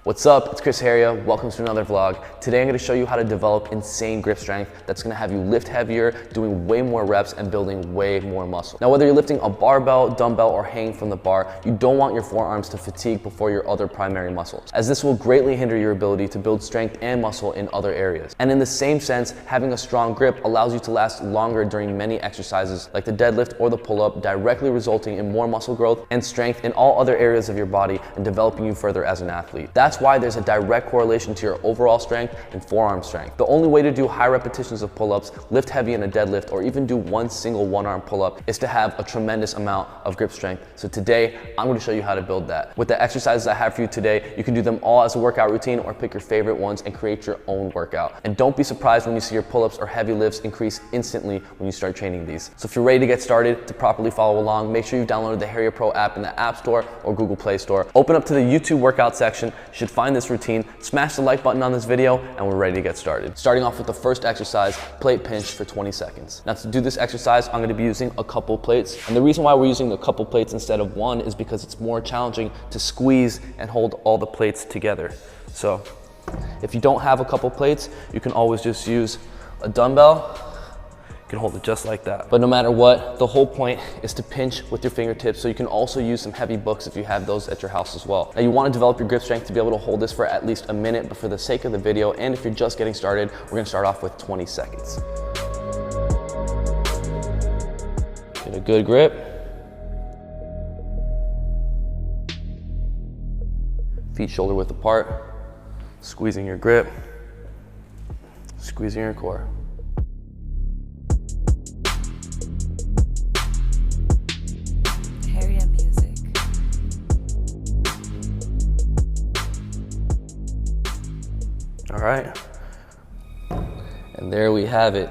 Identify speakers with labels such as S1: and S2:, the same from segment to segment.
S1: What's up, it's Chris Haria. Welcome to another vlog. Today I'm going to show you how to develop insane grip strength that's going to have you lift heavier, doing way more reps and building way more muscle. Now, whether you're lifting a barbell, dumbbell, or hanging from the bar, you don't want your forearms to fatigue before your other primary muscles, as this will greatly hinder your ability to build strength and muscle in other areas. And in the same sense, having a strong grip allows you to last longer during many exercises like the deadlift or the pull-up, directly resulting in more muscle growth and strength in all other areas of your body and developing you further as an athlete. That's why there's a direct correlation to your overall strength and forearm strength. The only way to do high repetitions of pull-ups, lift heavy in a deadlift, or even do one single one-arm pull-up is to have a tremendous amount of grip strength. So today, I'm going to show you how to build that. With the exercises I have for you today, you can do them all as a workout routine or pick your favorite ones and create your own workout. And don't be surprised when you see your pull-ups or heavy lifts increase instantly when you start training these. So if you're ready to get started, to properly follow along, make sure you've downloaded the Haria Pro app in the App Store or Google Play Store. Open up to the YouTube workout section. You should find this routine, smash the like button on this video, and we're ready to get started. Starting off with the first exercise, plate pinch for 20 seconds. Now to do this exercise, I'm going to be using a couple plates. And the reason why we're using a couple plates instead of one is because it's more challenging to squeeze and hold all the plates together. So if you don't have a couple plates, you can always just use a dumbbell. You can hold it just like that. But no matter what, the whole point is to pinch with your fingertips, so you can also use some heavy books if you have those at your house as well. Now you want to develop your grip strength to be able to hold this for at least a minute, but for the sake of the video, and if you're just getting started, we're going to start off with 20 seconds. Get a good grip. Feet shoulder width apart. Squeezing your grip. Squeezing your core. All right, and there we have it.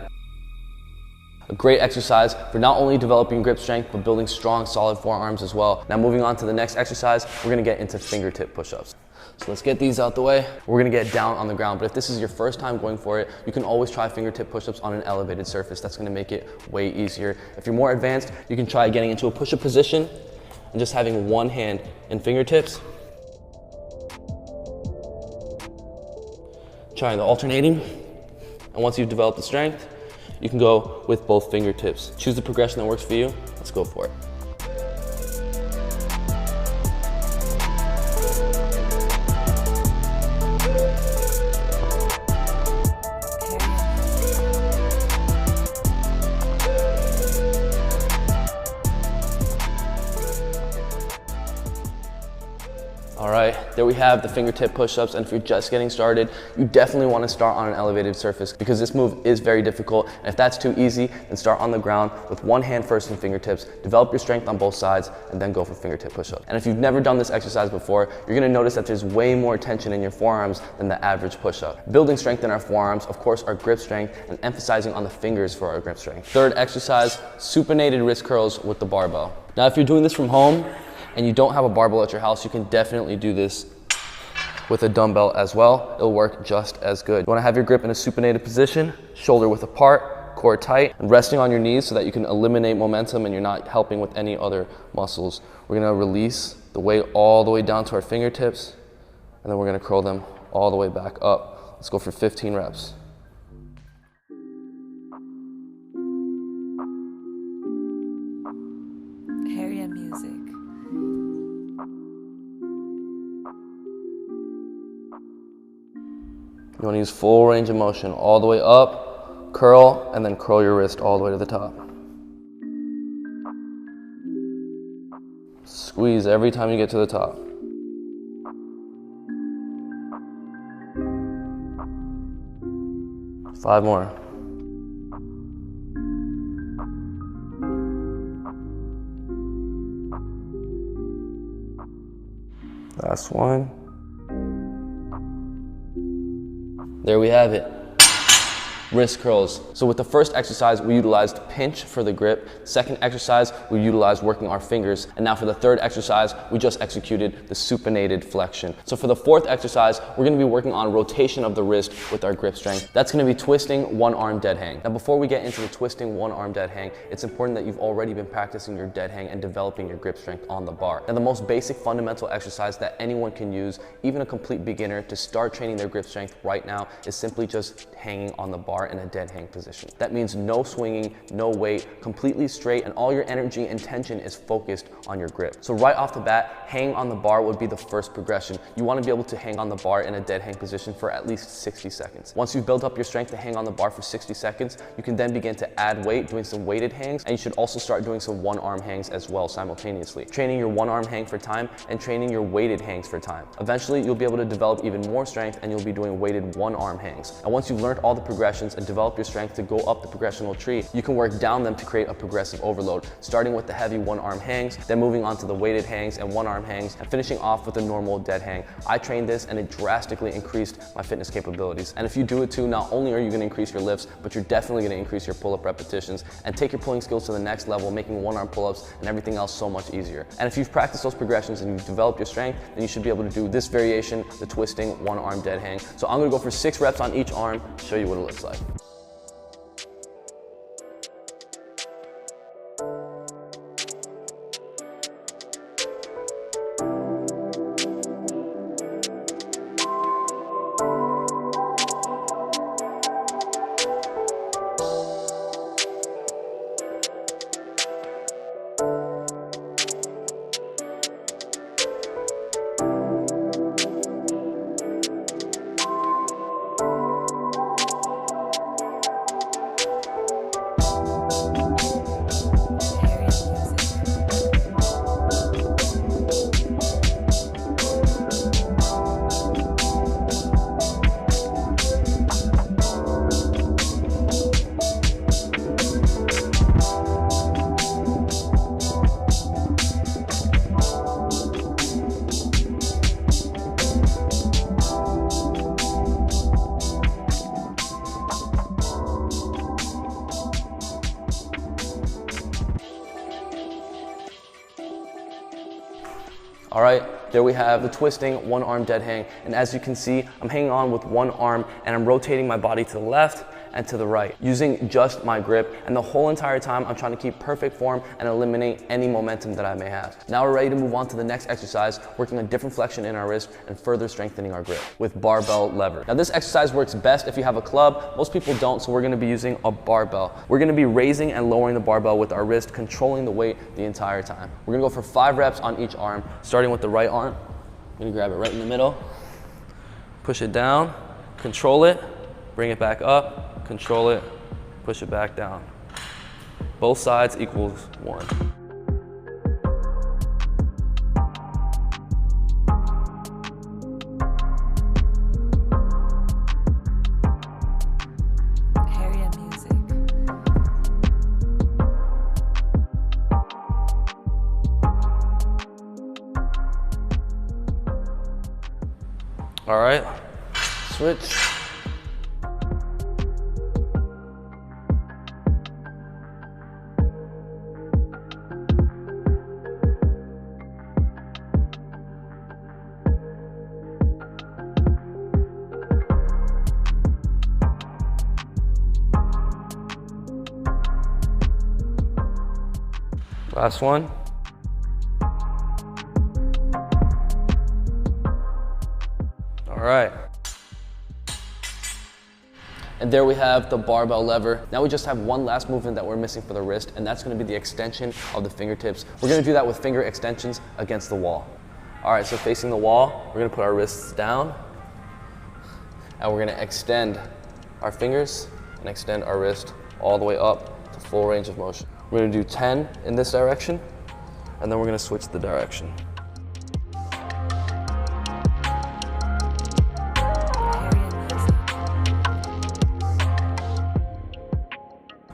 S1: A great exercise for not only developing grip strength, but building strong, solid forearms as well. Now moving on to the next exercise, we're gonna get into fingertip push-ups. So let's get these out the way. We're gonna get down on the ground, but if this is your first time going for it, you can always try fingertip push-ups on an elevated surface. That's gonna make it way easier. If you're more advanced, you can try getting into a push-up position and just having one hand in fingertips. Trying the alternating, and once you've developed the strength, you can go with both fingertips. Choose the progression that works for you. Let's go for it. All right, there we have the fingertip push-ups, and if you're just getting started, you definitely want to start on an elevated surface because this move is very difficult, and if that's too easy, then start on the ground with one hand first in fingertips, develop your strength on both sides, and then go for fingertip push-ups. And if you've never done this exercise before, you're going to notice that there's way more tension in your forearms than the average push-up. Building strength in our forearms, of course, our grip strength, and emphasizing on the fingers for our grip strength. Third exercise, supinated wrist curls with the barbell. Now, if you're doing this from home, and you don't have a barbell at your house, you can definitely do this with a dumbbell as well. It'll work just as good. You wanna have your grip in a supinated position, shoulder width apart, core tight, and resting on your knees so that you can eliminate momentum and you're not helping with any other muscles. We're gonna release the weight all the way down to our fingertips, and then we're gonna curl them all the way back up. Let's go for 15 reps.
S2: Haria music.
S1: You want to use full range of motion all the way up, curl, and then curl your wrist all the way to the top. Squeeze every time you get to the top. Five more. Last one. There we have it. Wrist curls. So with the first exercise, we utilized pinch for the grip. Second exercise, we utilized working our fingers. And now for the third exercise, we just executed the supinated flexion. So for the fourth exercise, we're gonna be working on rotation of the wrist with our grip strength. That's gonna be twisting one arm dead hang. Now before we get into the twisting one arm dead hang, it's important that you've already been practicing your dead hang and developing your grip strength on the bar. Now the most basic fundamental exercise that anyone can use, even a complete beginner, to start training their grip strength right now is simply just hanging on the bar in a dead hang position. That means no swinging, no weight, completely straight, and all your energy and tension is focused on your grip. So right off the bat, hanging on the bar would be the first progression. You want to be able to hang on the bar in a dead hang position for at least 60 seconds. Once you've built up your strength to hang on the bar for 60 seconds, you can then begin to add weight, doing some weighted hangs, and you should also start doing some one arm hangs as well simultaneously. Training your one arm hang for time and training your weighted hangs for time. Eventually, you'll be able to develop even more strength and you'll be doing weighted one arm hangs. And once you've learned all the progressions and develop your strength to go up the progressional tree, you can work down them to create a progressive overload, starting with the heavy one arm hangs, then moving on to the weighted hangs and one arm hangs, and finishing off with a normal dead hang. I trained this and it drastically increased my fitness capabilities. And if you do it too, not only are you gonna increase your lifts, but you're definitely gonna increase your pull-up repetitions and take your pulling skills to the next level, making one arm pull-ups and everything else so much easier. And if you've practiced those progressions and you've developed your strength, then you should be able to do this variation, the twisting one arm dead hang. So I'm gonna go for 6 reps on each arm, show you what it looks like. All right, there we have the twisting one arm dead hang. And as you can see, I'm hanging on with one arm and I'm rotating my body to the left and to the right using just my grip. And the whole entire time, I'm trying to keep perfect form and eliminate any momentum that I may have. Now we're ready to move on to the next exercise, working a different flexion in our wrist and further strengthening our grip with barbell lever. Now this exercise works best if you have a club. Most people don't, so we're gonna be using a barbell. We're gonna be raising and lowering the barbell with our wrist, controlling the weight the entire time. We're gonna go for 5 reps on each arm, starting with the right arm. I'm gonna grab it right in the middle, push it down, control it, bring it back up, control it, push it back down. Both sides equals 1. All right, switch. Last one. All right. And there we have the barbell lever. Now we just have one last movement that we're missing for the wrist, and that's gonna be the extension of the fingertips. We're gonna do that with finger extensions against the wall. All right, so facing the wall, we're gonna put our wrists down, and we're gonna extend our fingers and extend our wrist all the way up to full range of motion. We're gonna do 10 in this direction, and then we're gonna switch the direction.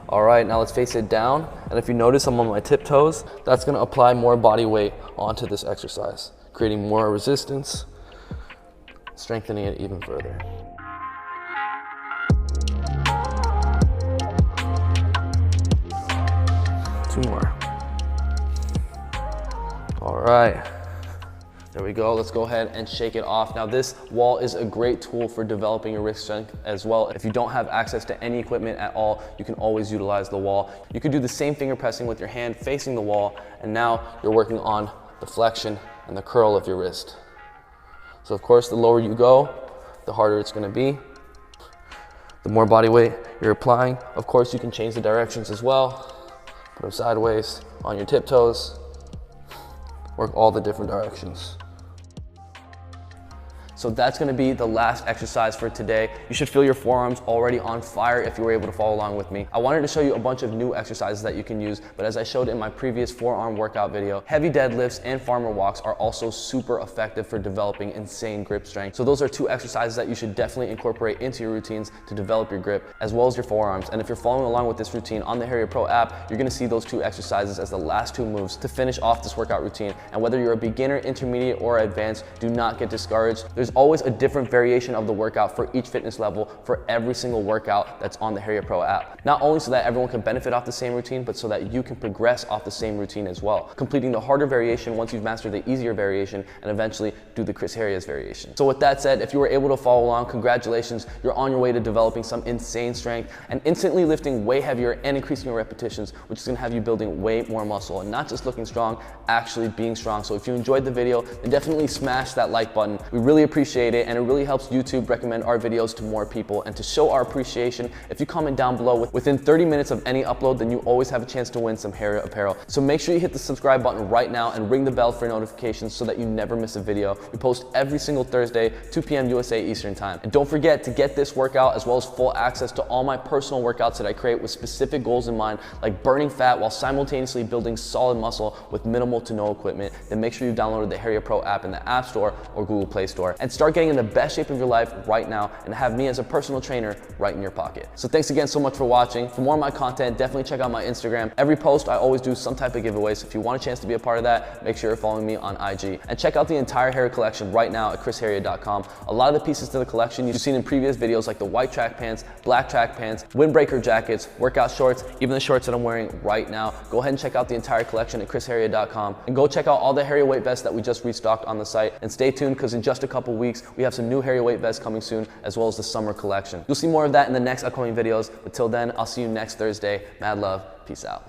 S1: All right, now let's face it down. And if you notice I'm on my tiptoes, that's gonna apply more body weight onto this exercise, creating more resistance, strengthening it even further. right. There we go. Let's go ahead and shake it off. Now this wall is a great tool for developing your wrist strength as well. If you don't have access to any equipment at all, you can always utilize the wall. You could do the same finger pressing with your hand facing the wall, and now you're working on the flexion and the curl of your wrist. So of course, the lower you go, the harder it's gonna be. The more body weight you're applying, of course you can change the directions as well. Put them sideways, on your tiptoes. Work all the different directions. So that's gonna be the last exercise for today. You should feel your forearms already on fire if you were able to follow along with me. I wanted to show you a bunch of new exercises that you can use, but as I showed in my previous forearm workout video, heavy deadlifts and farmer walks are also super effective for developing insane grip strength. So those are two exercises that you should definitely incorporate into your routines to develop your grip, as well as your forearms. And if you're following along with this routine on the Harrier Pro app, you're gonna see those two exercises as the last two moves to finish off this workout routine. And whether you're a beginner, intermediate, or advanced, do not get discouraged. There's always a different variation of the workout for each fitness level for every single workout that's on the Harrier Pro app. Not only so that everyone can benefit off the same routine, but so that you can progress off the same routine as well, completing the harder variation once you've mastered the easier variation, and eventually do the Chris Harriers variation. So with that said, if you were able to follow along, congratulations, you're on your way to developing some insane strength and instantly lifting way heavier and increasing your repetitions, which is gonna have you building way more muscle and not just looking strong, actually being strong. So if you enjoyed the video, then definitely smash that like button. We really appreciate it, and it really helps YouTube recommend our videos to more people. And to show our appreciation, if you comment down below within 30 minutes of any upload, then you always have a chance to win some Harrier apparel. So make sure you hit the subscribe button right now and ring the bell for notifications so that you never miss a video. We post every single Thursday, 2 p.m. USA Eastern time. And don't forget to get this workout as well as full access to all my personal workouts that I create with specific goals in mind, like burning fat while simultaneously building solid muscle with minimal to no equipment. Then make sure you've downloaded the Harrier Pro app in the App Store or Google Play Store and start getting in the best shape of your life right now and have me as a personal trainer right in your pocket. So thanks again so much for watching. For more of my content, definitely check out my Instagram. Every post I always do some type of giveaway, so if you want a chance to be a part of that, make sure you're following me on IG. And check out the entire Harrier collection right now at chrisharrier.com. A lot of the pieces to the collection you've seen in previous videos, like the white track pants, black track pants, windbreaker jackets, workout shorts, even the shorts that I'm wearing right now. Go ahead and check out the entire collection at chrisharrier.com, and go check out all the Harrier weight vests that we just restocked on the site. And stay tuned, because in just a couple weeks we have some new Harrier weight vests coming soon, as well as the summer collection. You'll see more of that in the next upcoming videos, but till then, I'll see you next Thursday. Mad love, peace out.